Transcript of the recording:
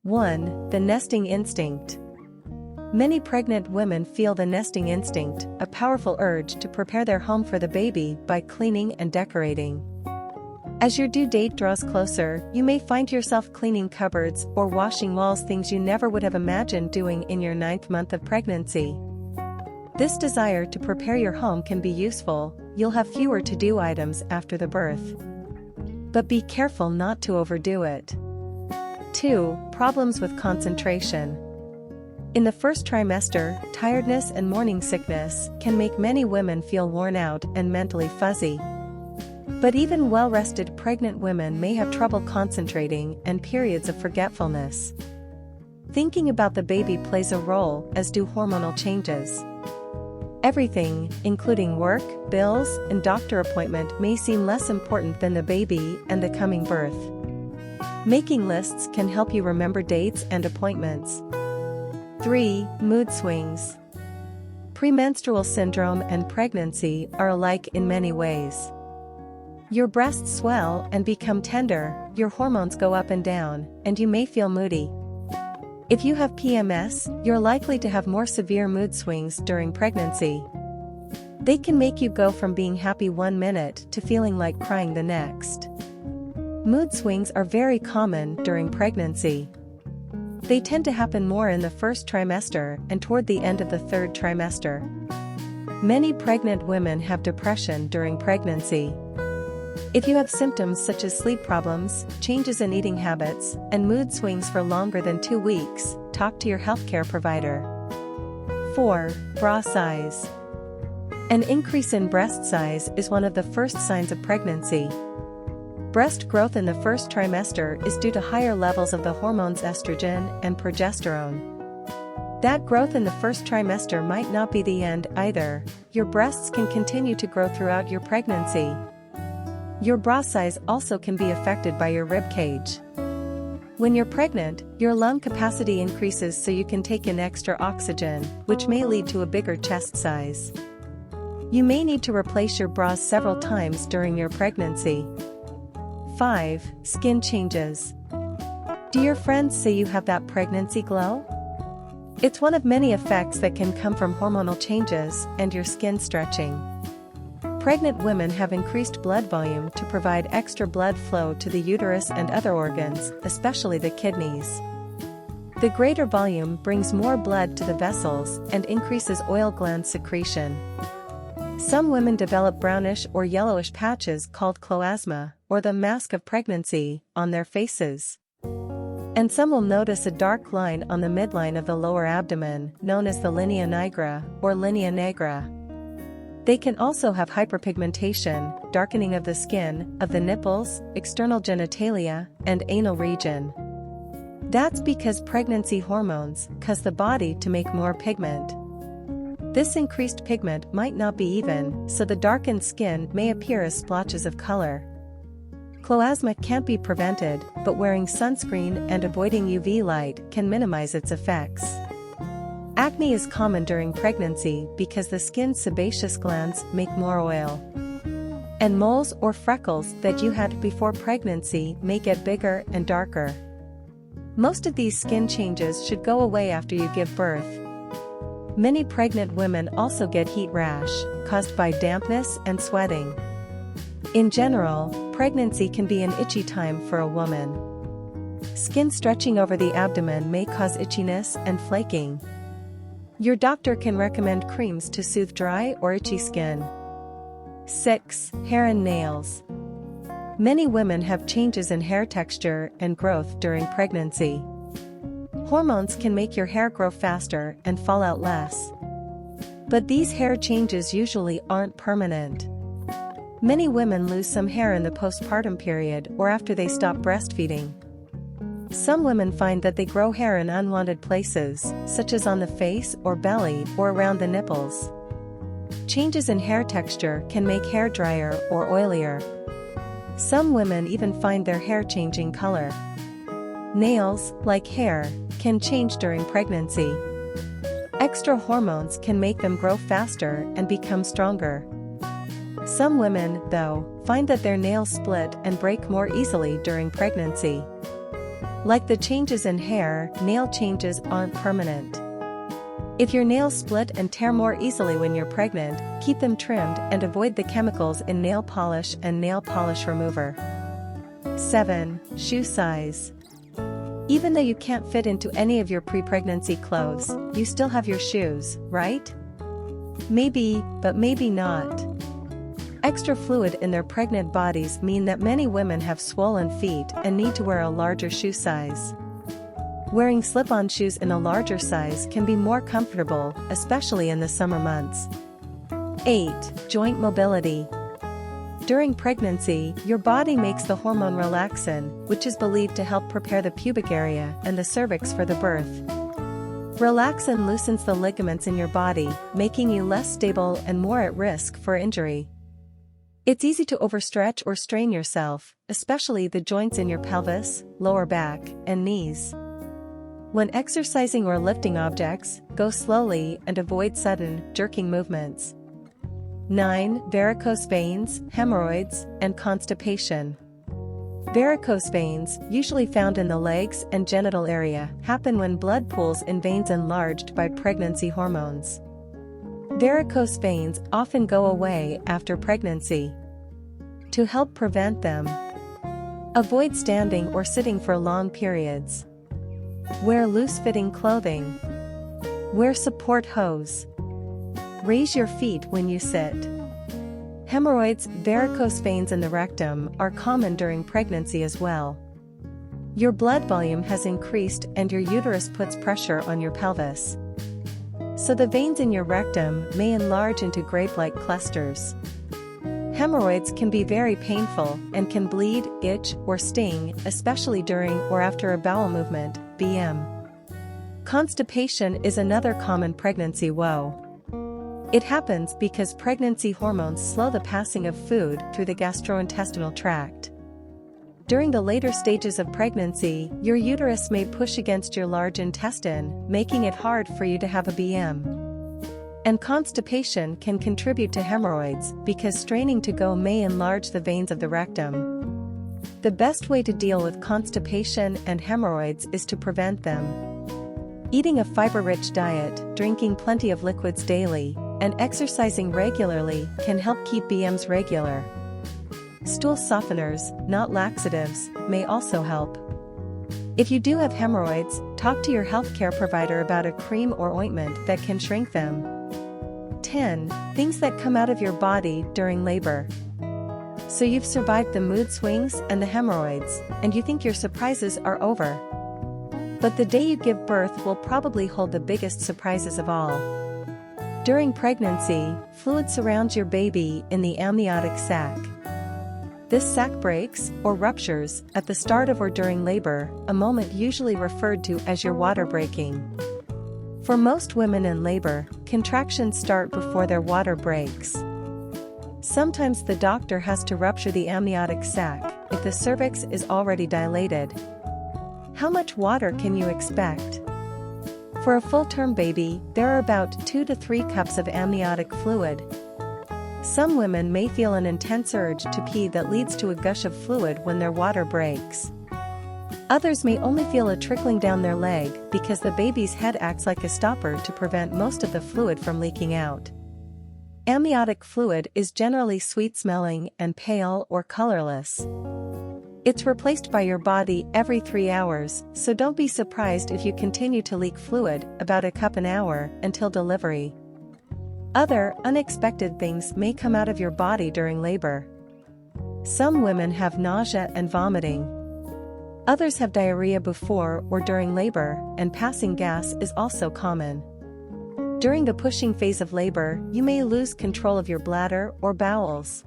1. The nesting instinct. Many pregnant women feel the nesting instinct, a powerful urge to prepare their home for the baby by cleaning and decorating. As your due date draws closer, you may find yourself cleaning cupboards or washing walls, things you never would have imagined doing in your 9th month of pregnancy. This desire to prepare your home can be useful. You'll have fewer to-do items after the birth. But be careful not to overdo it. 2. Problems with concentration. In the first trimester, tiredness and morning sickness can make many women feel worn out and mentally fuzzy. But even well-rested pregnant women may have trouble concentrating and periods of forgetfulness. Thinking about the baby plays a role, as do hormonal changes. Everything, including work, bills, and doctor appointment, may seem less important than the baby and the coming birth. Making lists can help you remember dates and appointments. 3. Mood swings. Premenstrual syndrome and pregnancy are alike in many ways. Your breasts swell and become tender, your hormones go up and down, and you may feel moody. If you have PMS, you're likely to have more severe mood swings during pregnancy. They can make you go from being happy one minute to feeling like crying the next. Mood swings are very common during pregnancy. They tend to happen more in the first trimester and toward the end of the 3rd trimester. Many pregnant women have depression during pregnancy. If you have symptoms such as sleep problems, changes in eating habits, and mood swings for longer than 2 weeks, talk to your healthcare provider. 4. Bra size. An increase in breast size is one of the first signs of pregnancy. Breast growth in the first trimester is due to higher levels of the hormones estrogen and progesterone. That growth in the first trimester might not be the end either. Your breasts can continue to grow throughout your pregnancy. Your bra size also can be affected by your rib cage. When you're pregnant, your lung capacity increases so you can take in extra oxygen, which may lead to a bigger chest size. You may need to replace your bras several times during your pregnancy. 5. Skin changes. Do your friends say you have that pregnancy glow? It's one of many effects that can come from hormonal changes and your skin stretching. Pregnant women have increased blood volume to provide extra blood flow to the uterus and other organs, especially the kidneys. The greater volume brings more blood to the vessels and increases oil gland secretion. Some women develop brownish or yellowish patches called chloasma, or the mask of pregnancy, on their faces. And some will notice a dark line on the midline of the lower abdomen, known as the linea nigra, or linea negra. They can also have hyperpigmentation, darkening of the skin, of the nipples, external genitalia, and anal region. That's because pregnancy hormones cause the body to make more pigment. This increased pigment might not be even, so the darkened skin may appear as splotches of color. Chloasma can't be prevented, but wearing sunscreen and avoiding UV light can minimize its effects. Acne is common during pregnancy because the skin's sebaceous glands make more oil. And moles or freckles that you had before pregnancy may get bigger and darker. Most of these skin changes should go away after you give birth. Many pregnant women also get heat rash, caused by dampness and sweating. In general, pregnancy can be an itchy time for a woman. Skin stretching over the abdomen may cause itchiness and flaking. Your doctor can recommend creams to soothe dry or itchy skin. 6. Hair and nails. Many women have changes in hair texture and growth during pregnancy. Hormones can make your hair grow faster and fall out less. But these hair changes usually aren't permanent. Many women lose some hair in the postpartum period or after they stop breastfeeding. Some women find that they grow hair in unwanted places, such as on the face or belly or around the nipples. Changes in hair texture can make hair drier or oilier. Some women even find their hair changing color. Nails, like hair, can change during pregnancy. Extra hormones can make them grow faster and become stronger. Some women, though, find that their nails split and break more easily during pregnancy. Like the changes in hair, nail changes aren't permanent. If your nails split and tear more easily when you're pregnant, keep them trimmed and avoid the chemicals in nail polish and nail polish remover. 7. Shoe size. Even though you can't fit into any of your pre-pregnancy clothes, you still have your shoes, right? Maybe, but maybe not. Extra fluid in their pregnant bodies mean that many women have swollen feet and need to wear a larger shoe size. Wearing slip-on shoes in a larger size can be more comfortable, especially in the summer months. 8. Joint mobility. During pregnancy, your body makes the hormone relaxin, which is believed to help prepare the pubic area and the cervix for the birth. Relaxin loosens the ligaments in your body, making you less stable and more at risk for injury. It's easy to overstretch or strain yourself, especially the joints in your pelvis, lower back, and knees. When exercising or lifting objects, go slowly and avoid sudden, jerking movements. 9. Varicose veins, hemorrhoids, and constipation. Varicose veins, usually found in the legs and genital area, happen when blood pools in veins enlarged by pregnancy hormones. Varicose veins often go away after pregnancy. To help prevent them, avoid standing or sitting for long periods. Wear loose-fitting clothing. Wear support hose. Raise your feet when you sit. Hemorrhoids, varicose veins in the rectum, are common during pregnancy as well. Your blood volume has increased and your uterus puts pressure on your pelvis. So the veins in your rectum may enlarge into grape-like clusters. Hemorrhoids can be very painful and can bleed, itch, or sting, especially during or after a bowel movement, BM. Constipation is another common pregnancy woe. It happens because pregnancy hormones slow the passing of food through the gastrointestinal tract. During the later stages of pregnancy, your uterus may push against your large intestine, making it hard for you to have a BM. And constipation can contribute to hemorrhoids because straining to go may enlarge the veins of the rectum. The best way to deal with constipation and hemorrhoids is to prevent them. Eating a fiber-rich diet, drinking plenty of liquids daily, and exercising regularly can help keep BMs regular. Stool softeners, not laxatives, may also help. If you do have hemorrhoids, talk to your healthcare provider about a cream or ointment that can shrink them. 10. Things that come out of your body during labor. So you've survived the mood swings and the hemorrhoids, and you think your surprises are over. But the day you give birth will probably hold the biggest surprises of all. During pregnancy, fluid surrounds your baby in the amniotic sac. This sac breaks, or ruptures, at the start of or during labor, a moment usually referred to as your water breaking. For most women in labor, contractions start before their water breaks. Sometimes the doctor has to rupture the amniotic sac if the cervix is already dilated. How much water can you expect? For a full-term baby, there are about 2 to 3 cups of amniotic fluid. Some women may feel an intense urge to pee that leads to a gush of fluid when their water breaks. Others may only feel a trickling down their leg because the baby's head acts like a stopper to prevent most of the fluid from leaking out. Amniotic fluid is generally sweet-smelling and pale or colorless. It's replaced by your body every 3 hours, so don't be surprised if you continue to leak fluid, about a cup an hour, until delivery. Other, unexpected things may come out of your body during labor. Some women have nausea and vomiting. Others have diarrhea before or during labor, and passing gas is also common. During the pushing phase of labor, you may lose control of your bladder or bowels.